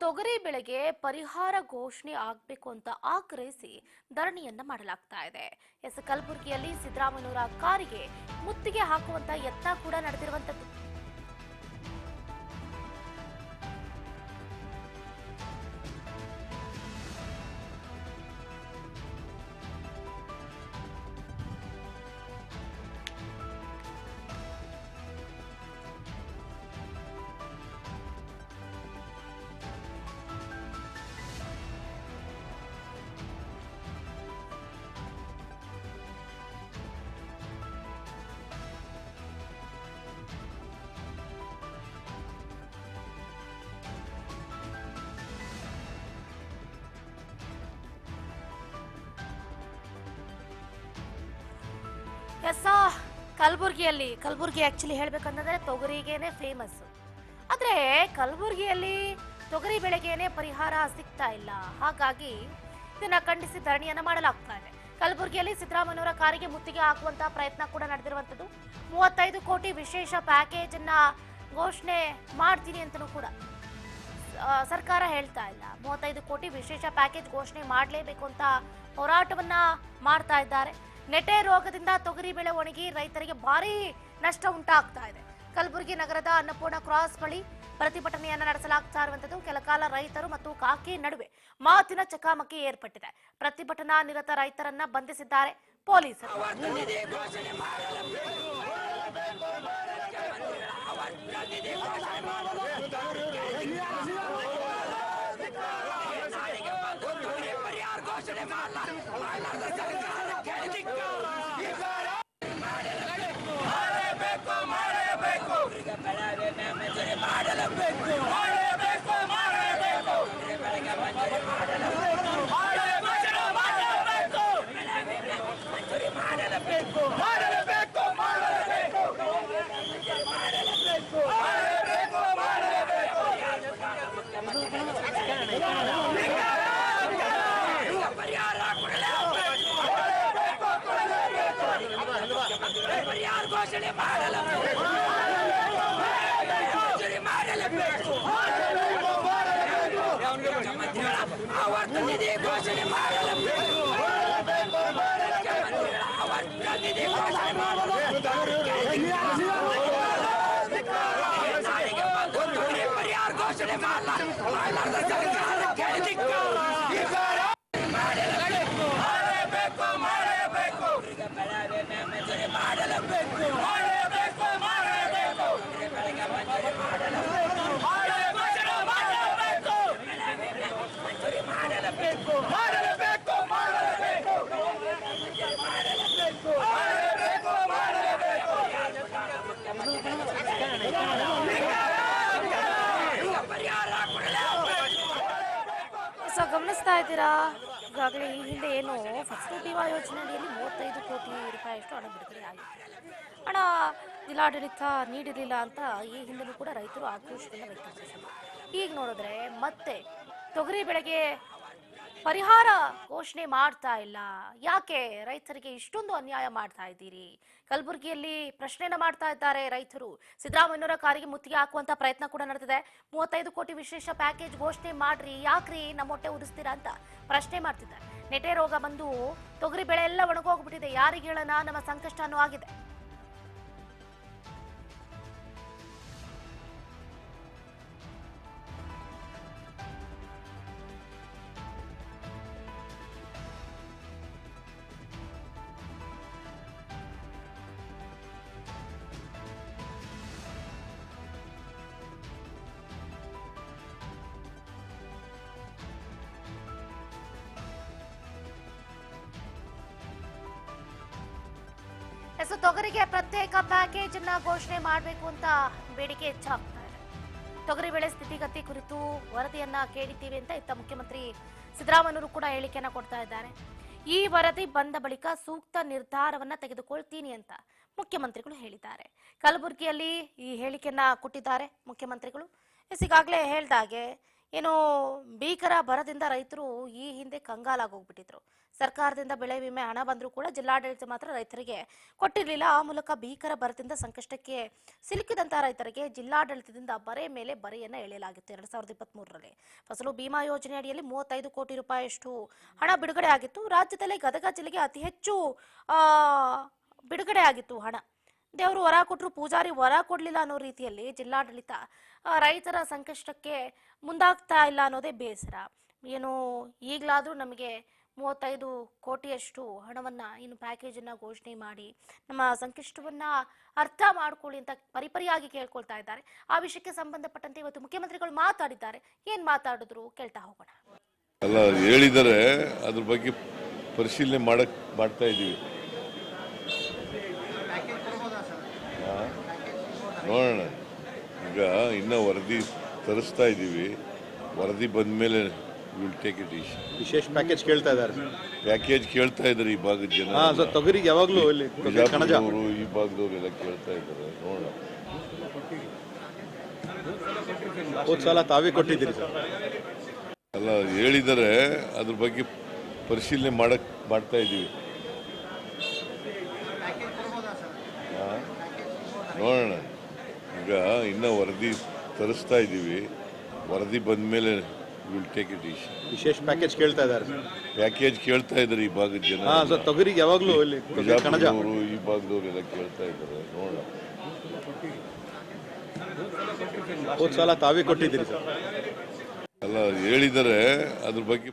ತೊಗರಿ ಬೆಳೆಗೆ ಪರಿಹಾರ ಘೋಷಣೆ ಆಗಬೇಕು ಅಂತ ಆಗ್ರಹಿಸಿ ಧರಣಿಯನ್ನ ಮಾಡಲಾಗ್ತಾ ಇದೆ. ಕಲಬುರಗಿಯಲ್ಲಿ ಸಿದ್ದರಾಮಯ್ಯನವರ ಕಾರಿಗೆ ಮುತ್ತಿಗೆ ಹಾಕುವಂತ ಯತ್ನ ಕೂಡ ನಡೆದಿರುವಂತದ್ದು. ಕಲಬುರಗಿ ಆಕ್ಚುಲಿ ಹೇಳ್ಬೇಕಂತಂದ್ರೆ ತೊಗರಿಗೇನೆ ಫೇಮಸ್. ಆದ್ರೆ ಕಲಬುರಗಿಯಲ್ಲಿ ತೊಗರಿ ಬೆಳೆಗೇನೆ ಪರಿಹಾರ ಸಿಗ್ತಾ ಇಲ್ಲ. ಹಾಗಾಗಿ ಇದನ್ನ ಖಂಡಿಸಿ ಧರಣಿಯನ್ನ ಮಾಡಲಾಗ್ತಾ ಇದೆ. ಕಲಬುರಗಿಯಲ್ಲಿ ಸಿದ್ದರಾಮಯ್ಯನವರ ಕಾರಿಗೆ ಮುತ್ತಿಗೆ ಹಾಕುವಂತಹ ಪ್ರಯತ್ನ ಕೂಡ ನಡೆದಿರುವಂತದ್ದು. 35 ಕೋಟಿ ವಿಶೇಷ ಪ್ಯಾಕೇಜ್ ಅನ್ನ ಘೋಷಣೆ ಮಾಡ್ತೀನಿ ಅಂತಲೂ ಕೂಡ ಸರ್ಕಾರ ಹೇಳ್ತಾ ಇಲ್ಲ. 35 ಕೋಟಿ ವಿಶೇಷ ಪ್ಯಾಕೇಜ್ ಘೋಷಣೆ ಮಾಡಲೇಬೇಕು ಅಂತ ಹೋರಾಟವನ್ನ ಮಾಡ್ತಾ ಇದ್ದಾರೆ. ನೆಟೆ ರೋಗದಿಂದ ತೊಗರಿ ಬೆಳೆ ಒಣಗಿ ರೈತರಿಗೆ ಭಾರೀ ನಷ್ಟ ಉಂಟಾಗ್ತಾ ಇದೆ. ಕಲಬುರಗಿ ನಗರದ ಅನ್ನಪೂರ್ಣ ಕ್ರಾಸ್ ಬಳಿ ಪ್ರತಿಭಟನೆಯನ್ನ ನಡೆಸಲಾಗ್ತಾ ಇರುವಂತದ್ದು. ಕೆಲಕಾಲ ರೈತರು ಮತ್ತು ಕಾಕಿ ನಡುವೆ ಮಾತಿನ ಚಕಮಕಿ ಏರ್ಪಟ್ಟಿದೆ. ಪ್ರತಿಭಟನಾ ನಿರತ ರೈತರನ್ನ ಬಂಧಿಸಿದ್ದಾರೆ ಪೊಲೀಸರು. ಗಮನಿಸ್ತಾ ಇದ್ದೀರಾ, ಈಗಾಗಲೇ ಈ ಹಿಂದೆ ಏನು ಫಸ್ಟ್ ಟಿವಾ ಯೋಜನೆಯಲ್ಲಿ 35 ಕೋಟಿ ರೂಪಾಯಿಯಷ್ಟು ಹಣ ಬಿಡುಗಡೆ ಆಗಿದೆ. ಹಣ ಜಿಲ್ಲಾಡಳಿತ ನೀಡಿರಲಿಲ್ಲ ಅಂತ ಈ ಹಿಂದೆನೂ ಕೂಡ ರೈತರು ಆಕ್ರೋಶವನ್ನು ವ್ಯಕ್ತಪಡಿಸಿದರು. ಈಗ ನೋಡಿದ್ರೆ ಮತ್ತೆ ತೊಗರಿ ಬೆಳೆಗೆ ಪರಿಹಾರ ಘೋಷಣೆ ಮಾಡ್ತಾ ಇಲ್ಲ. ಯಾಕೆ ರೈತರಿಗೆ ಇಷ್ಟೊಂದು ಅನ್ಯಾಯ ಮಾಡ್ತಾ ಇದ್ದೀರಿ? ಕಲಬುರಗಿಯಲ್ಲಿ ಪ್ರಶ್ನೆಯನ್ನ ಮಾಡ್ತಾ ಇದ್ದಾರೆ ರೈತರು. ಸಿದ್ದರಾಮಯ್ಯನವರ ಕಾರಿಗೆ ಮುತ್ತಿಗೆ ಹಾಕುವಂತ ಪ್ರಯತ್ನ ಕೂಡ ನಡೆದಿದೆ. 35 ಕೋಟಿ ವಿಶೇಷ ಪ್ಯಾಕೇಜ್ ಘೋಷಣೆ ಮಾಡ್ರಿ, ಯಾಕ್ರಿ ನಮ್ಮ ಹೊಟ್ಟೆ ಉರಿಸ್ತೀರಾ ಅಂತ ಪ್ರಶ್ನೆ ಮಾಡ್ತಿದ್ದಾರೆ. ನೆಟೆ ರೋಗ ಬಂದು ತೊಗರಿ ಬೆಳೆ ಎಲ್ಲ ಒಣಗೋಗ್ಬಿಟ್ಟಿದೆ. ಯಾರಿಗೆ ಹೇಳೋಣ, ನಮ್ಮ ಸಂಕಷ್ಟನೂ ಆಗಿದೆ. ತೊಗರಿಗೆ ಪ್ರತ್ಯೇಕ ಪ್ಯಾಕೇಜ್ ಅನ್ನ ಘೋಷಣೆ ಮಾಡಬೇಕು ಅಂತ ಬೇಡಿಕೆ ಹೆಚ್ಚಾಗ್ತಾ ಇದೆ. ತೊಗರಿ ಬೆಳೆ ಸ್ಥಿತಿಗತಿ ಕುರಿತು ವರದಿಯನ್ನ ಕೇಳಿದ್ದೀವಿ ಅಂತ ಇತ್ತ ಮುಖ್ಯಮಂತ್ರಿ ಸಿದ್ದರಾಮಯ್ಯನವರು ಕೂಡ ಹೇಳಿಕೆಯನ್ನ ಕೊಡ್ತಾ ಇದ್ದಾರೆ. ಈ ವರದಿ ಬಂದ ಬಳಿಕ ಸೂಕ್ತ ನಿರ್ಧಾರವನ್ನ ತೆಗೆದುಕೊಳ್ತೀನಿ ಅಂತ ಮುಖ್ಯಮಂತ್ರಿಗಳು ಹೇಳಿದ್ದಾರೆ. ಕಲಬುರಗಿಯಲ್ಲಿ ಈ ಹೇಳಿಕೆಯನ್ನ ಕೊಟ್ಟಿದ್ದಾರೆ ಮುಖ್ಯಮಂತ್ರಿಗಳು. ಈಗಾಗಲೇ ಹೇಳ್ದಾಗೆ ಏನು ಭೀಕರ ಬರದಿಂದ ರೈತರು ಈ ಹಿಂದೆ ಕಂಗಾಲಾಗೋಗ್ಬಿಟ್ಟಿದ್ರು. ಸರ್ಕಾರದಿಂದ ಬೆಳೆ ವಿಮೆ ಹಣ ಬಂದರೂ ಕೂಡ ಜಿಲ್ಲಾಡಳಿತ ಮಾತ್ರ ರೈತರಿಗೆ ಕೊಟ್ಟಿರಲಿಲ್ಲ. ಆ ಮೂಲಕ ಭೀಕರ ಬರದಿಂದ ಸಂಕಷ್ಟಕ್ಕೆ ಸಿಲುಕಿದಂತಹ ರೈತರಿಗೆ ಜಿಲ್ಲಾಡಳಿತದಿಂದ ಬರೆ ಮೇಲೆ ಬರೆಯನ್ನ ಎಳೆಯಲಾಗಿತ್ತು. 2023ರಲ್ಲಿ ಫಸಲು ಬಿಮಾ ಯೋಜನೆ ಅಡಿಯಲ್ಲಿ 35 ಕೋಟಿ ರೂಪಾಯಿಯಷ್ಟು ಹಣ ಬಿಡುಗಡೆ ಆಗಿತ್ತು. ರಾಜ್ಯದಲ್ಲೇ ಗದಗ ಜಿಲ್ಲೆಗೆ ಅತಿ ಹೆಚ್ಚು ಬಿಡುಗಡೆ ಆಗಿತ್ತು ಹಣ. ದೇವರು ವರ ಕೊಟ್ಟರು ಪೂಜಾರಿ ವರ ಕೊಡ್ಲಿಲ್ಲ ಅನ್ನೋ ರೀತಿಯಲ್ಲಿ ಜಿಲ್ಲಾಡಳಿತ ರೈತರ ಸಂಕಷ್ಟಕ್ಕೆ ಮುಂದಾಗ್ತಾ ಇಲ್ಲ ಅನ್ನೋದೇ ಬೇಸರ. ಏನು ಈಗಲಾದರೂ ನಮಗೆ 35 ಕೋಟಿಯಷ್ಟು ಹಣವನ್ನ ಇನ್ನು ಪ್ಯಾಕೇಜನ್ನು ಘೋಷಣೆ ಮಾಡಿ ನಮ್ಮ ಸಂಕಷ್ಟವನ್ನ ಅರ್ಥ ಮಾಡ್ಕೊಳ್ಳಿ ಅಂತ ಪರಿಪರಿಯಾಗಿ ಕೇಳ್ಕೊಳ್ತಾ ಇದ್ದಾರೆ. ಆ ವಿಷಯಕ್ಕೆ ಸಂಬಂಧಪಟ್ಟಂತೆ ಇವತ್ತು ಮುಖ್ಯಮಂತ್ರಿಗಳು ಮಾತಾಡಿದ್ದಾರೆ. ಏನ್ ಮಾತಾಡಿದ್ರು ಕೇಳ್ತಾ ಹೋಗೋಣ. ಅಲ್ಲ, ಹೇಳಿದರೆ ಅದ್ರ ಬಗ್ಗೆ ಪರಿಶೀಲನೆ ಮಾಡ್ತಾ ಇದ್ದೀವಿ. ನೋಡೋಣ, ಈಗ ಇನ್ನೂ ವರದಿ ತರಿಸ್ತಾ ಇದ್ದೀವಿ. ವರದಿ ಬಂದ ಮೇಲೆ ವಿಲ್ ಟೇಕ್ ಇಟ್ ಈಸ್. ವಿಶೇಷ ಪ್ಯಾಕೇಜ್ ಕೇಳ್ತಾ ಇದ್ದಾರೆ. ಪ್ಯಾಕೇಜ್ ಕೇಳ್ತಾ ಇದ್ದಾರೆ ಈ ಭಾಗದ ಜನ. ತೊಗರಿಗೆ ಯಾವಾಗಲೂ ಬಿಜಾಪುರದವರು ಈ ಭಾಗದವರೆಲ್ಲ ಕೇಳ್ತಾ ಇದ್ದಾರೆ. ನೋಡೋಣ. ಹೋದ ಸಲ ತಾವೇ ಕೊಟ್ಟಿದ್ದೀರಿ ಸರ್. ಅಲ್ಲ, ಹೇಳಿದರೆ ಅದ್ರ ಬಗ್ಗೆ ಪರಿಶೀಲನೆ ಮಾಡ್ತಾ ಇದ್ದೀವಿ. ನೋಡೋಣ, ಈಗ ಇನ್ನೂ ವರದಿ ತರಿಸ್ತಾ ಇದ್ದೀವಿ. ವರದಿ ಬಂದ ಮೇಲೆ ವಿಲ್ ಟೇಕ್ ಇಟ್ ಈಸ್. ವಿಶೇಷ ಪ್ಯಾಕೇಜ್ ಕೇಳ್ತಾ ಇದ್ದಾರೆ. ಪ್ಯಾಕೇಜ್ ಕೇಳ್ತಾ ಇದ್ದಾರೆ ಈ ಭಾಗದ ಜನ. ತೊಗರಿಗೆ ಯಾವಾಗಲೂ ಬಿಜಾಪುರದವರು ಈ ಭಾಗದವರೆಲ್ಲ ಕೇಳ್ತಾ ಇದ್ದಾರೆ. ನೋಡೋಣ. ಹೋದ ಸಲ ತಾವೇ ಕೊಟ್ಟಿದ್ದೀರಿ ಸರ್. ಅಲ್ಲ, ಹೇಳಿದರೆ ಅದ್ರ ಬಗ್ಗೆ